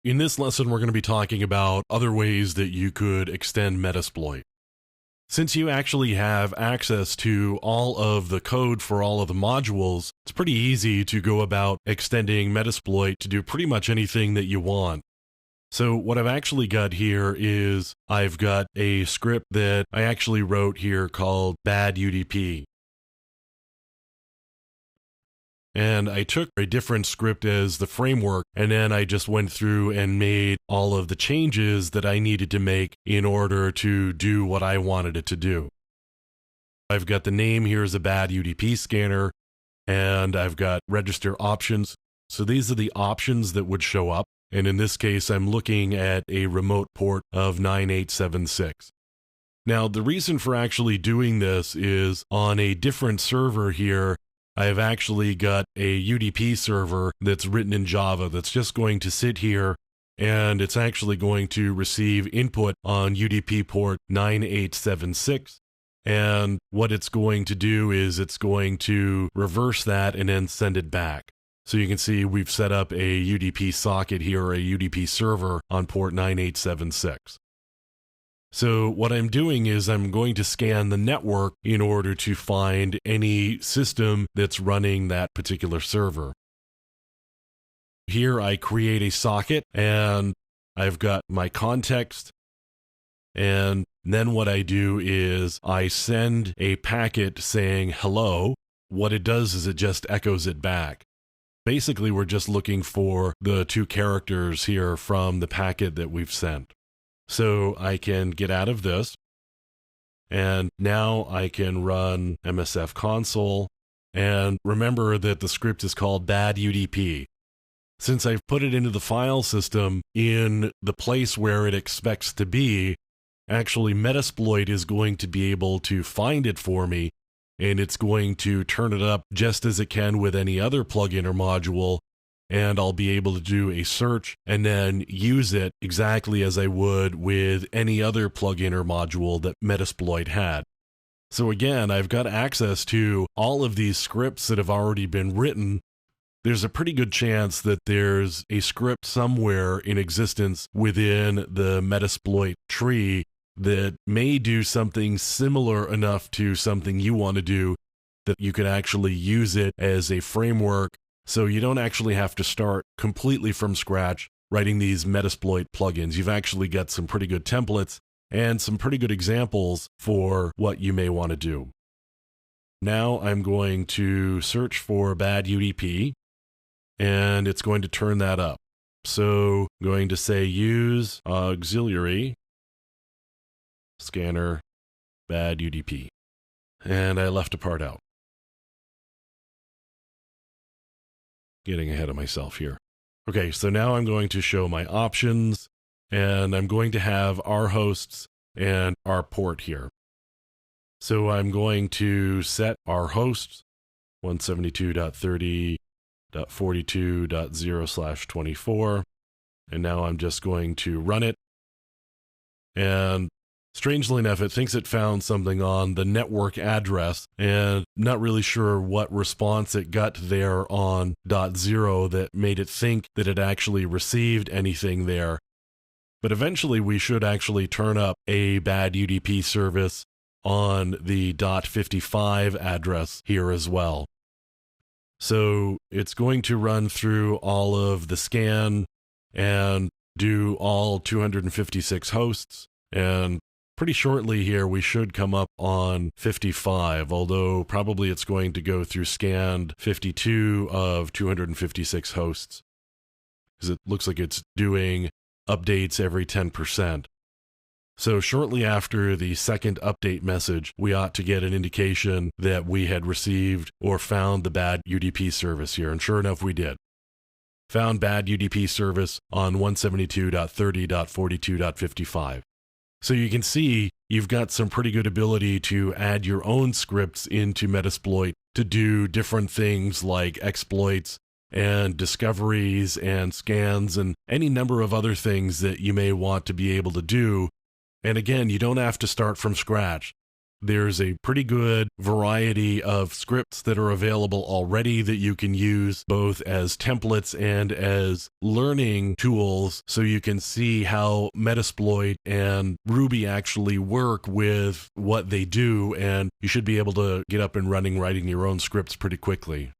In this lesson, we're going to be talking about other ways that you could extend Metasploit. Since you actually have access to all of the code for all of the modules, it's pretty easy to go about extending Metasploit to do pretty much anything that you want. So what I've actually got here is I've got a script that I actually wrote here called bad UDP. And I took a different script as the framework, and then I just went through and made all of the changes that I needed to make in order to do what I wanted it to do. I've got the name here as a bad UDP scanner, and I've got register options. So these are the options that would show up. And in this case, I'm looking at a remote port of 9876. Now, the reason for actually doing this is on a different server here, I've actually got a UDP server that's written in Java that's just going to sit here, and it's actually going to receive input on UDP port 9876. And what it's going to do is it's going to reverse that and then send it back. So you can see we've set up a UDP socket here, a UDP server on port 9876. So what I'm doing is I'm going to scan the network in order to find any system that's running that particular server. Here I create a socket and I've got my context, and then what I do is I send a packet saying hello. What it does is it just echoes it back. Basically, we're just looking for the two characters here from the packet that we've sent. So I can get out of this, and now I can run MSF console, and remember that the script is called bad UDP. Since I've put it into the file system in the place where it expects to be, actually Metasploit is going to be able to find it for me, and it's going to turn it up just as it can with any other plugin or module, and I'll be able to do a search and then use it exactly as I would with any other plugin or module that Metasploit had. So again, I've got access to all of these scripts that have already been written. There's a pretty good chance that there's a script somewhere in existence within the Metasploit tree that may do something similar enough to something you want to do that you can actually use it as a framework. So you don't actually have to start completely from scratch writing these Metasploit plugins. You've actually got some pretty good templates and some pretty good examples for what you may want to do. Now I'm going to search for bad UDP, and it's going to turn that up. So I'm going to say use auxiliary scanner bad UDP, and I left a part out. Getting ahead of myself here. Okay, so now I'm going to show my options, and I'm going to have our hosts and our port here. So I'm going to set our hosts 172.30.42.0/24, and now I'm just going to run it. And strangely enough, it thinks it found something on the network address, and not really sure what response it got there on .0 that made it think that it actually received anything there. But eventually we should actually turn up a bad UDP service on the .55 address here as well. So it's going to run through all of the scan and do all 256 hosts, and pretty shortly here, we should come up on 55, although probably it's going to go through scanned 52 of 256 hosts, because it looks like it's doing updates every 10%. So shortly after the second update message, we ought to get an indication that we had received or found the bad UDP service here, and sure enough, we did. Found bad UDP service on 172.30.42.55. So you can see you've got some pretty good ability to add your own scripts into Metasploit to do different things like exploits and discoveries and scans and any number of other things that you may want to be able to do. And again, you don't have to start from scratch. There's a pretty good variety of scripts that are available already that you can use both as templates and as learning tools, so you can see how Metasploit and Ruby actually work with what they do, and you should be able to get up and running writing your own scripts pretty quickly.